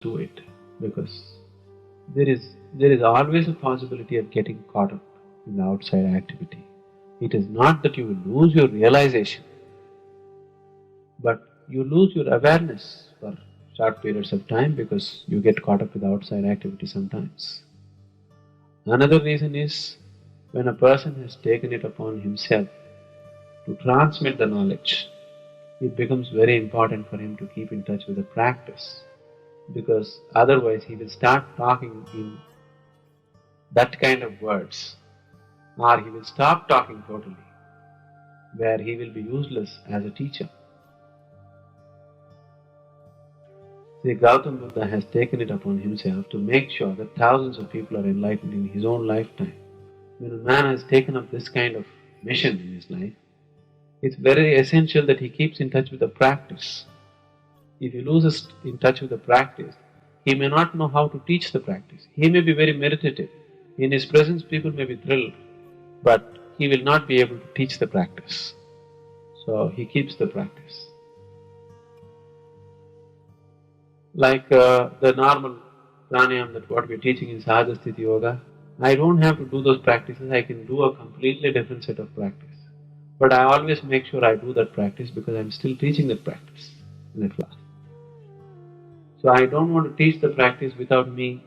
do it, because there is always a possibility of getting caught up in the outside activity. It is not that you will lose your realization, but you lose your awareness for short periods of time because you get caught up with outside activity sometimes. Another reason is when a person has taken it upon himself to transmit the knowledge, it becomes very important for him to keep in touch with the practice, because otherwise he will start talking in that kind of words, or he will stop talking totally, where he will be useless as a teacher. See, Gautam Buddha has taken it upon himself to make sure that thousands of people are enlightened in his own lifetime. When a man has taken up this kind of mission in his life, it's very essential that he keeps in touch with the practice. If he loses in touch with the practice, he may not know how to teach the practice. He may be very meditative. In his presence, people may be thrilled, but he will not be able to teach the practice. So he keeps the practice. Like the normal pranayam that what we're teaching in Sahajasthiti Yoga, I don't have to do those practices, I can do a completely different set of practice. But I always make sure I do that practice because I'm still teaching that practice in the class. So I don't want to teach the practice without me,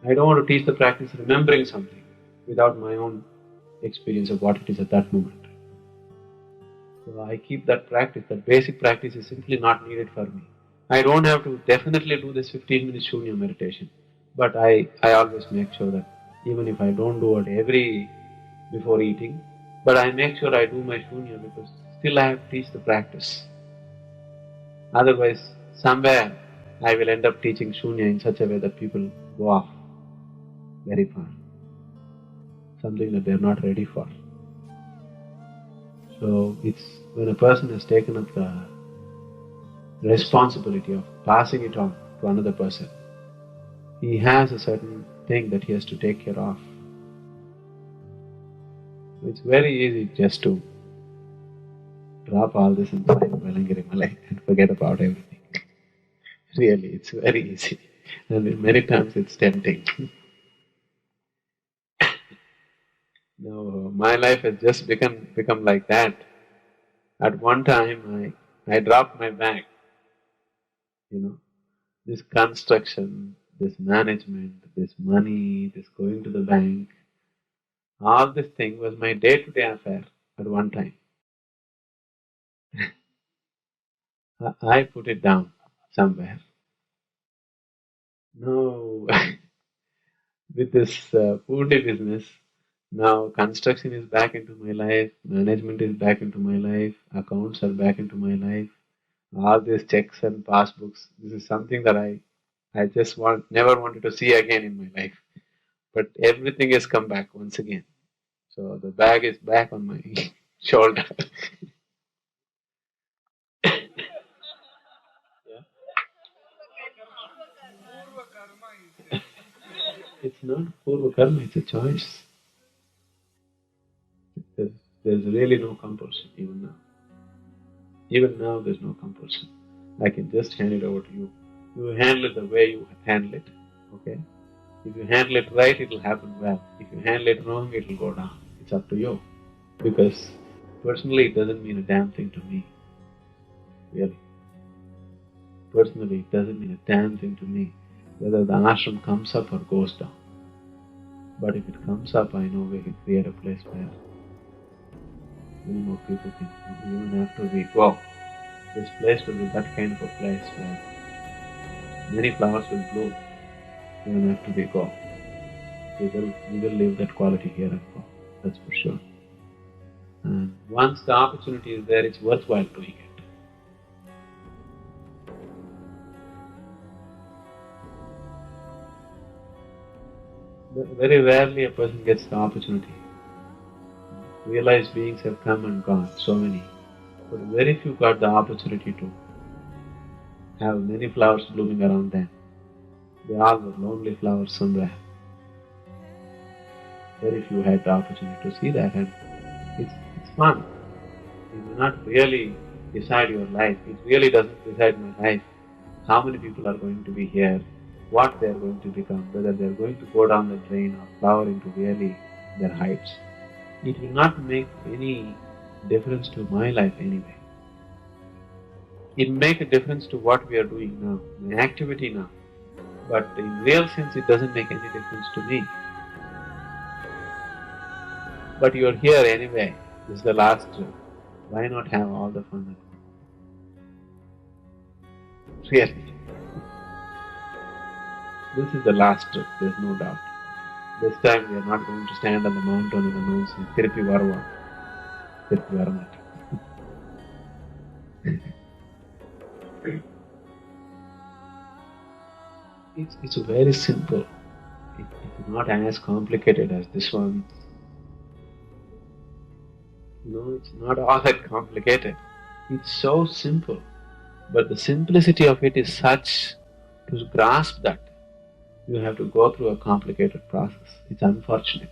I don't want to teach the practice remembering something without my own experience of what it is at that moment. So I keep that practice, that basic practice is simply not needed for me. I don't have to definitely do this 15-minute shunya meditation, but I always make sure that even if I don't do it before eating, but I make sure I do my shunya because still I have to teach the practice. Otherwise, somewhere I will end up teaching shunya in such a way that people go off very far, something that they are not ready for. So it's when a person has taken up the responsibility of passing it on to another person, he has a certain thing that he has to take care of. It's very easy just to drop all this inside Velangiri Malai and forget about everything. Really, it's very easy. And many times it's tempting. Now, my life has just become like that. At one time, I dropped my bag. This construction, this management, this money, this going to the bank, all this thing was my day-to-day affair at one time. I put it down somewhere. No, with this foodie business, now construction is back into my life, management is back into my life, accounts are back into my life, all these checks and passbooks, this is something that I just never wanted to see again in my life. But everything has come back once again. So the bag is back on my shoulder. It's not purva karma, it's a choice. There's really no compulsion even now. Even now there's no compulsion. I can just hand it over to you. You handle it the way you handle it, okay? If you handle it right, it'll happen well. If you handle it wrong, it'll go down. It's up to you. Because personally, it doesn't mean a damn thing to me. Really. Personally, it doesn't mean a damn thing to me whether the ashram comes up or goes down. But if it comes up, I know we can create a place where many more people can come. Even after we go, this place will be that kind of a place where many flowers will bloom. Even after we go, we will live that quality here and go. That's for sure. And once the opportunity is there, it's worthwhile doing it. Very rarely a person gets the opportunity. Realized beings have come and gone, so many. But very few got the opportunity to have many flowers blooming around them. They all were lonely flowers somewhere. Very few had the opportunity to see that, and it's fun. It may not really decide your life. It really doesn't decide my life. how many people are going to be here, what they are going to become, whether they are going to go down the drain or flower into really their heights. It will not make any difference to my life anyway. It will make a difference to what we are doing now, the activity now. But in real sense, it doesn't make any difference to me. But you are here anyway. This is the last trip. Why not have all the fun at home? Really. This is the last trip, there's no doubt. This time we are not going to stand on the mountain and announce Tiruppi Varva. Tiruppi Varamata. It's very simple. It's not as complicated as this one. No, it's not all that complicated. It's so simple. But the simplicity of it is such, to grasp that, you have to go through a complicated process. It's unfortunate.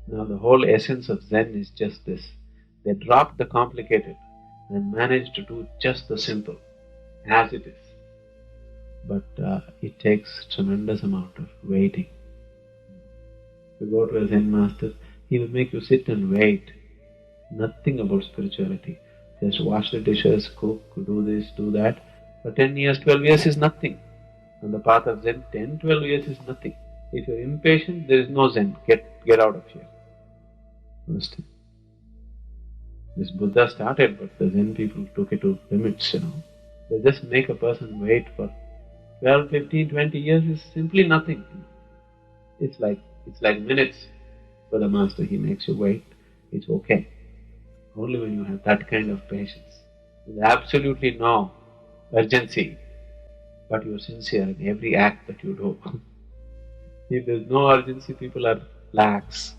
Now the whole essence of Zen is just this. They dropped the complicated and managed to do just the simple, as it is. But it takes tremendous amount of waiting. You go to a Zen master, he will make you sit and wait. Nothing about spirituality. Just wash the dishes, cook, do this, do that. For 10 years, 12 years is nothing. On the path of Zen, 10, 12 years is nothing. If you're impatient, there is no Zen. Get out of here. Understand? This Buddha started, but the Zen people took it to limits, They just make a person wait for 12, 15, 20 years is simply nothing. It's like minutes for the master. He makes you wait. It's okay. Only when you have that kind of patience. There's absolutely no urgency, but you're sincere in every act that you do. If there's no urgency, people are lax.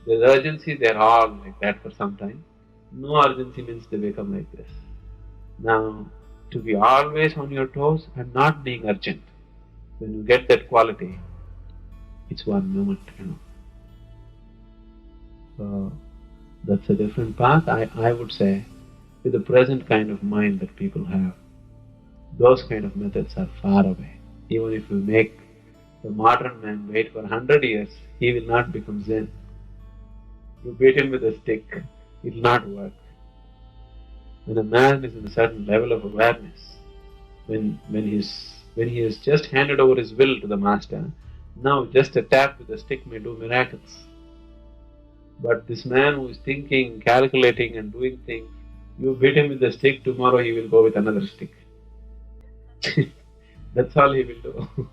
There's urgency, they're all like that for some time. No urgency means they become like this. Now, to be always on your toes and not being urgent, when you get that quality, it's one moment, So, that's a different path, I would say, with the present kind of mind that people have. Those kind of methods are far away. Even if you make the modern man wait for 100 years, he will not become Zen. You beat him with a stick, it will not work. When a man is in a certain level of awareness, when he has just handed over his will to the master, now just a tap with a stick may do miracles. But this man who is thinking, calculating and doing things, you beat him with a stick, tomorrow he will go with another stick. That's all he will do.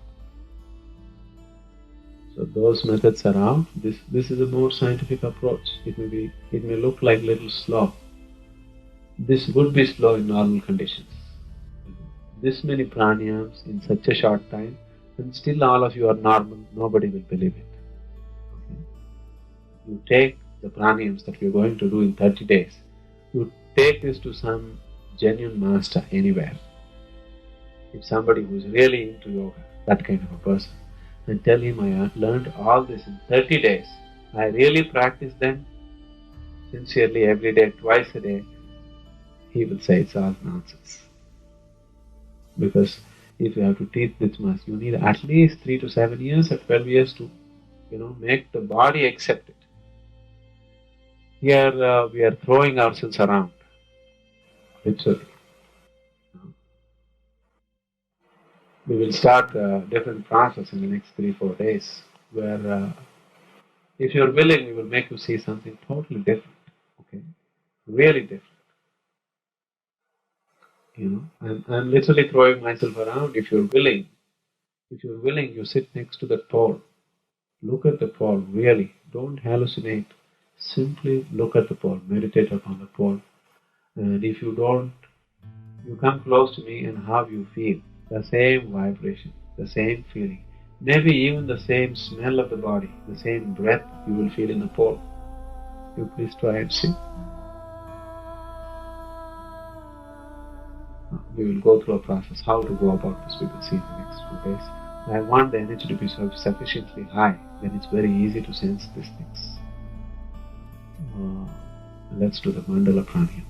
So those methods are out. This is a more scientific approach. It may look like little slow. This would be slow in normal conditions. This many pranayams in such a short time, and still all of you are normal, nobody will believe it. Okay? You take the pranayams that we are going to do in 30 days, you take this to some genuine master anywhere. If somebody who is really into yoga, that kind of a person, and tell him I learned all this in 30 days, I really practice them sincerely every day, twice a day, he will say it's all nonsense. Because if you have to teach this much, you need at least 3 to 7 years or 12 years to, make the body accept it. Here we are throwing ourselves around, literally. We will start a different process in the next 3-4 days, where if you're willing, we will make you see something totally different, okay? Really different. I'm literally throwing myself around. If you're willing, you sit next to the pole. Look at the pole, really. Don't hallucinate. Simply look at the pole, meditate upon the pole. And if you don't, you come close to me and how you feel. The same vibration, the same feeling. Maybe even the same smell of the body, the same breath you will feel in the pole. You please try and see. We will go through a process, how to go about this we will see in the next 2 days. I want the energy to be sufficiently high, then it's very easy to sense these things. Let's do the mandala pranayama.